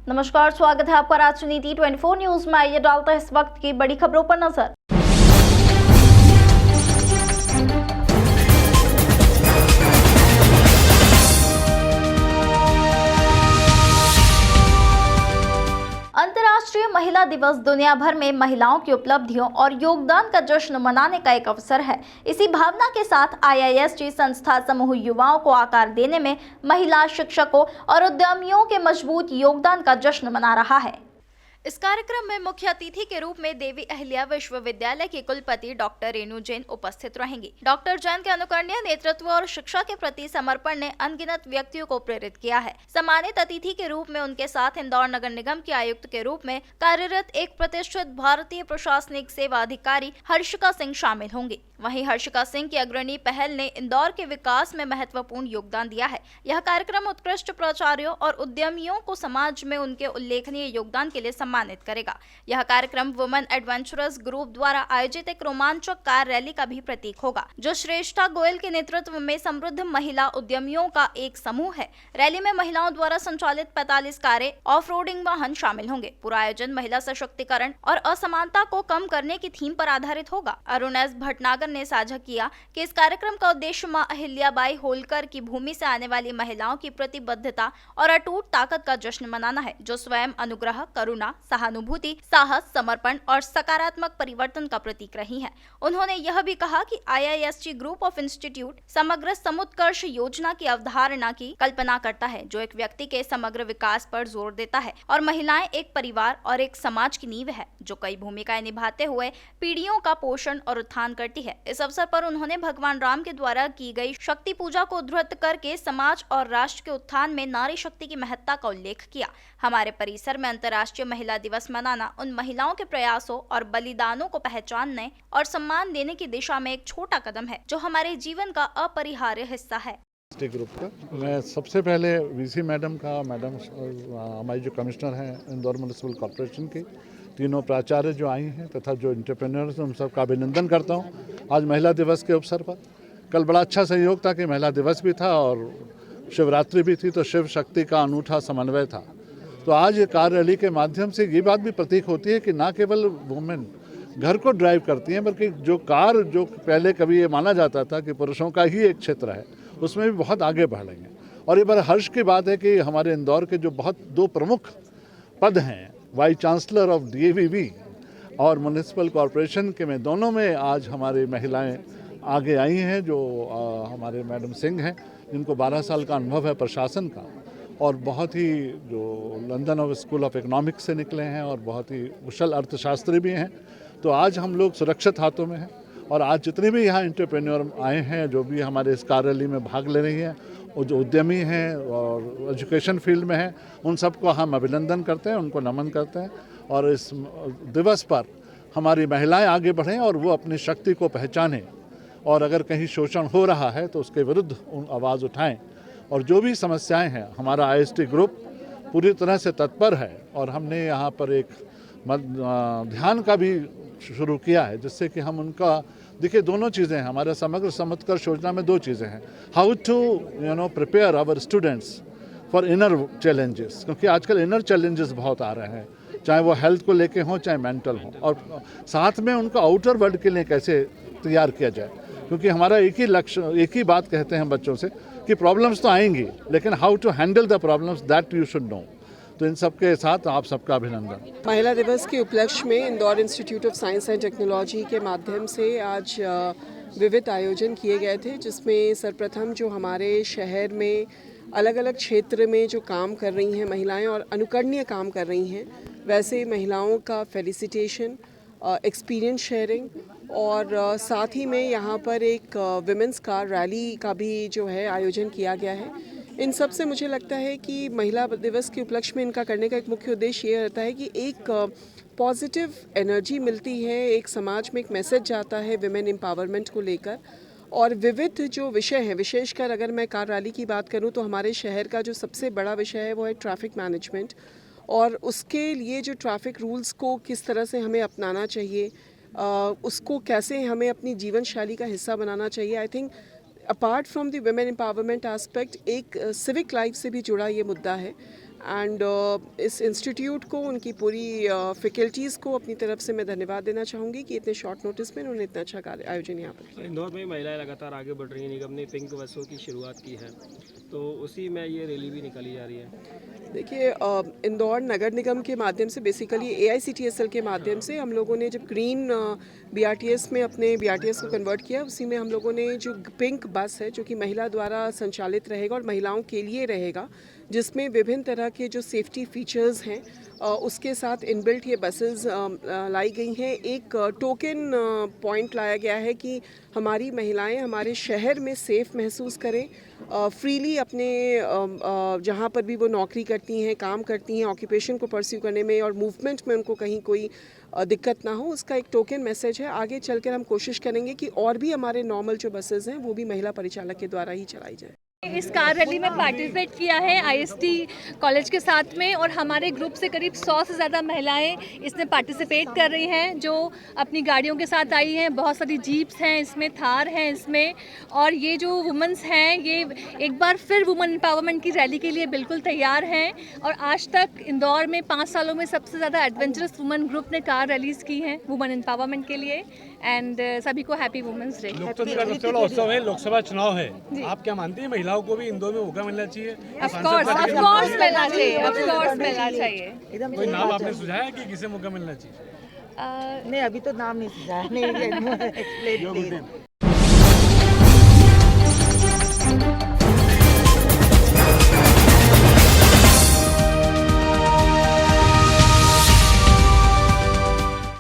नमस्कार, स्वागत है आपका राजनीति 24 न्यूज में। आइए डालते हैं इस वक्त की बड़ी खबरों पर नजर। अंतर्राष्ट्रीय महिला दिवस दुनिया भर में महिलाओं की उपलब्धियों और योगदान का जश्न मनाने का एक अवसर है। इसी भावना के साथ IIST संस्था समूह युवाओं को आकार देने में महिला शिक्षकों और उद्यमियों के मजबूत योगदान का जश्न मना रहा है। इस कार्यक्रम में मुख्य अतिथि के रूप में देवी अहिल्या विश्वविद्यालय की कुलपति डॉक्टर रेणु जैन उपस्थित रहेंगी। डॉक्टर जैन के अनुकरणीय नेतृत्व और शिक्षा के प्रति समर्पण ने अनगिनत व्यक्तियों को प्रेरित किया है। सम्मानित अतिथि के रूप में उनके साथ इंदौर नगर निगम के आयुक्त के रूप में कार्यरत एक प्रतिष्ठित भारतीय प्रशासनिक सेवा अधिकारी हर्षिका सिंह शामिल होंगी। वहीं हर्षिका सिंह की अग्रणी पहल ने इंदौर के विकास में महत्वपूर्ण योगदान दिया है। यह कार्यक्रम उत्कृष्ट प्राचार्यों और उद्यमियों को समाज में उनके उल्लेखनीय योगदान के लिए सम्मानित करेगा। यह कार्यक्रम वुमेन एडवेंचरस ग्रुप द्वारा आयोजित एक रोमांचक कार रैली का भी प्रतीक होगा, जो श्रेष्ठा गोयल के नेतृत्व में समृद्ध महिला उद्यमियों का एक समूह है। रैली में महिलाओं द्वारा संचालित 45 कारें, ऑफ रोडिंग वाहन शामिल होंगे। पूरा आयोजन महिला सशक्तिकरण और असमानता को कम करने की थीम पर आधारित होगा। अरुण एस भटनागर ने साझा किया कि इस कार्यक्रम का उद्देश्य मां अहिल्याबाई होलकर की भूमि से आने वाली महिलाओं की प्रतिबद्धता और अटूट ताकत का जश्न मनाना है, जो स्वयं अनुग्रह, करुणा, सहानुभूति, साहस, समर्पण और सकारात्मक परिवर्तन का प्रतीक रही है। उन्होंने यह भी कहा कि IIST ग्रुप ऑफ इंस्टीट्यूट समग्र समुत्कर्ष योजना की अवधारणा की कल्पना करता है, जो एक व्यक्ति के समग्र विकास पर जोर देता है, और महिलाएं एक परिवार और एक समाज की नींव है, जो कई भूमिकाएं निभाते हुए पीढ़ियों का पोषण और उत्थान करती है। इस अवसर पर उन्होंने भगवान राम के द्वारा की गई शक्ति पूजा को उद्धृत करके समाज और राष्ट्र के उत्थान में नारी शक्ति की महत्ता का उल्लेख किया। हमारे परिसर में अंतर्राष्ट्रीय महिला दिवस मनाना उन महिलाओं के प्रयासों और बलिदानों को पहचानने और सम्मान देने की दिशा में एक छोटा कदम है, जो हमारे जीवन का अपरिहार्य हिस्सा है। ग्रुप का मैं सबसे पहले VC मैडम हमारी जो कमिश्नर हैं इंदौर म्युनिसिपल कॉर्पोरेशन की, तीनों प्राचार्य जो आई हैं तथा जो एंटरप्रेन्योर्स, उन सबका अभिनंदन करता हूं आज महिला दिवस के अवसर पर। कल बड़ा अच्छा सहयोग था कि महिला दिवस भी था और शिवरात्रि भी थी, तो शिव शक्ति का अनूठा समन्वय था। तो आज ये कार रैली के माध्यम से ये बात भी प्रतीक होती है कि ना केवल वुमेन घर को ड्राइव करती हैं, बल्कि जो पहले कभी ये माना जाता था कि पुरुषों का ही एक क्षेत्र है, उसमें भी बहुत आगे बढ़ रही हैं। और ये बड़ा हर्ष की बात है कि हमारे इंदौर के जो दो प्रमुख पद हैं, वाइस चांसलर ऑफ DAVV और म्युनिसिपल कॉरपोरेशन के में, दोनों में आज हमारी महिलाएं आगे आई हैं। जो हमारे मैडम सिंह हैं, जिनको 12 साल का अनुभव है प्रशासन का, और बहुत ही जो लंदन स्कूल ऑफ इकोनॉमिक्स से निकले हैं और बहुत ही कुशल अर्थशास्त्री भी हैं। तो आज हम लोग सुरक्षित हाथों में हैं। और आज जितने भी यहाँ एंटरप्रेन्योर आए हैं, जो भी हमारे इस कार रैली में भाग ले रही हैं, और जो उद्यमी हैं और एजुकेशन फील्ड में हैं, उन सबको हम अभिनंदन करते हैं, उनको नमन करते हैं। और इस दिवस पर हमारी महिलाएं आगे बढ़ें और वो अपनी शक्ति को पहचानें, और अगर कहीं शोषण हो रहा है तो उसके विरुद्ध आवाज़ उठाएं। और जो भी समस्याएं हैं, हमारा IIST ग्रुप पूरी तरह से तत्पर है। और हमने यहाँ पर एक ध्यान का भी शुरू किया है, जिससे कि हम उनका, देखिए दोनों चीज़ें हैं हमारे समग्र समुत्कर्ष योजना में, दो चीज़ें हैं। How to prepare our students for inner challenges, क्योंकि आजकल इनर चैलेंजेस बहुत आ रहे हैं, चाहे वो हेल्थ को लेके हों चाहे मेंटल हों, और साथ में उनका आउटर वर्ल्ड के लिए कैसे तैयार किया जाए। क्योंकि हमारा एक ही लक्ष्य, एक ही बात कहते हैं बच्चों से कि प्रॉब्लम्स तो आएंगी, लेकिन how to handle the problems that you should know. तो इन सब के साथ आप सबका अभिनंदन। महिला दिवस के उपलक्ष्य में Indore institute of science and technology के माध्यम से आज विविध आयोजन किए गए थे, जिसमें सर्वप्रथम जो हमारे शहर में अलग अलग क्षेत्र में जो काम कर रही हैं महिलाएं और अनुकरणीय काम कर रही हैं, वैसे महिलाओं का फेलिसिटेशन, एक्सपीरियंस शेयरिंग, और साथ ही में यहाँ पर एक विमेंस कार रैली का भी जो है आयोजन किया गया है। इन सब से मुझे लगता है कि महिला दिवस के उपलक्ष्य में इनका करने का एक मुख्य उद्देश्य ये रहता है कि एक पॉजिटिव एनर्जी मिलती है, एक समाज में एक मैसेज जाता है विमेन एम्पावरमेंट को लेकर। और विविध जो विषय हैं, विशेषकर अगर मैं कार रैली की बात करूं तो हमारे शहर का जो सबसे बड़ा विषय है वो है ट्रैफिक मैनेजमेंट, और उसके लिए जो ट्रैफिक रूल्स को किस तरह से हमें अपनाना चाहिए, उसको कैसे हमें अपनी जीवन शैली का हिस्सा बनाना चाहिए। I think apart from the women empowerment aspect एक सिविक लाइफ से भी जुड़ा ये मुद्दा है, एंड इस इंस्टीट्यूट को, उनकी पूरी फैकल्टीज़ को अपनी तरफ से मैं धन्यवाद देना चाहूँगी कि इतने शॉर्ट नोटिस में उन्होंने इतना अच्छा कार्य आयोजन यहाँ पर किया। इंदौर में महिलाएं लगातार आगे बढ़ रही हैं। निगम ने पिंक बसों की शुरुआत की है, तो उसी में ये रैली भी निकाली जा रही है। देखिए, इंदौर नगर निगम के माध्यम से, बेसिकली AICTSL के माध्यम से हम लोगों ने जब ग्रीन BRTS में अपने BRTS को कन्वर्ट किया, उसी में हम लोगों ने जो पिंक बस है जो कि महिला द्वारा संचालित रहेगा और महिलाओं के लिए रहेगा, जिसमें विभिन्न तरह के जो सेफ्टी फीचर्स हैं उसके साथ इनबिल्ट ये बसेस लाई गई हैं। एक टोकन पॉइंट लाया गया है कि हमारी महिलाएं हमारे शहर में सेफ़ महसूस करें, फ्रीली अपने जहाँ पर भी वो नौकरी करती हैं, काम करती हैं, ऑक्यूपेशन को परस्यू करने में और मूवमेंट में उनको कहीं कोई दिक्कत ना हो, उसका एक टोकन मैसेज है। आगे चलकर हम कोशिश करेंगे कि और भी हमारे नॉर्मल जो बसेस हैं वो भी महिला परिचालक के द्वारा ही चलाई जाए। इस कार रैली में पार्टिसिपेट किया है IST कॉलेज के साथ में, और हमारे ग्रुप से करीब 100 से ज़्यादा महिलाएं इसमें पार्टिसिपेट कर रही हैं, जो अपनी गाड़ियों के साथ आई हैं। बहुत सारी जीप्स हैं इसमें, थार हैं इसमें, और ये जो वुमेंस हैं ये एक बार फिर वुमेन एम्पावरमेंट की रैली के लिए बिल्कुल तैयार हैं। और आज तक इंदौर में 5 सालों में सबसे ज़्यादा एडवेंचरस वुमेन ग्रुप ने कार रैलीज़ की हैं वुमेन एम्पावरमेंट के लिए। एंड सभी को हैप्पी वुमेंस डे। लोकतंत्र का सबसे बड़ा उत्सव है, लोकसभा चुनाव है। आप क्या मानते हैं महिलाओं को भी इंदौर में मौका मिलना चाहिए? ऑफ कोर्स मिलना चाहिए, ऑफ कोर्स मिलना चाहिए। कोई नाम आपने सुझाया है कि किसे मौका मिलना चाहिए? नहीं, अभी तो नाम नहीं सुझाया, नहीं एक्सप्लेन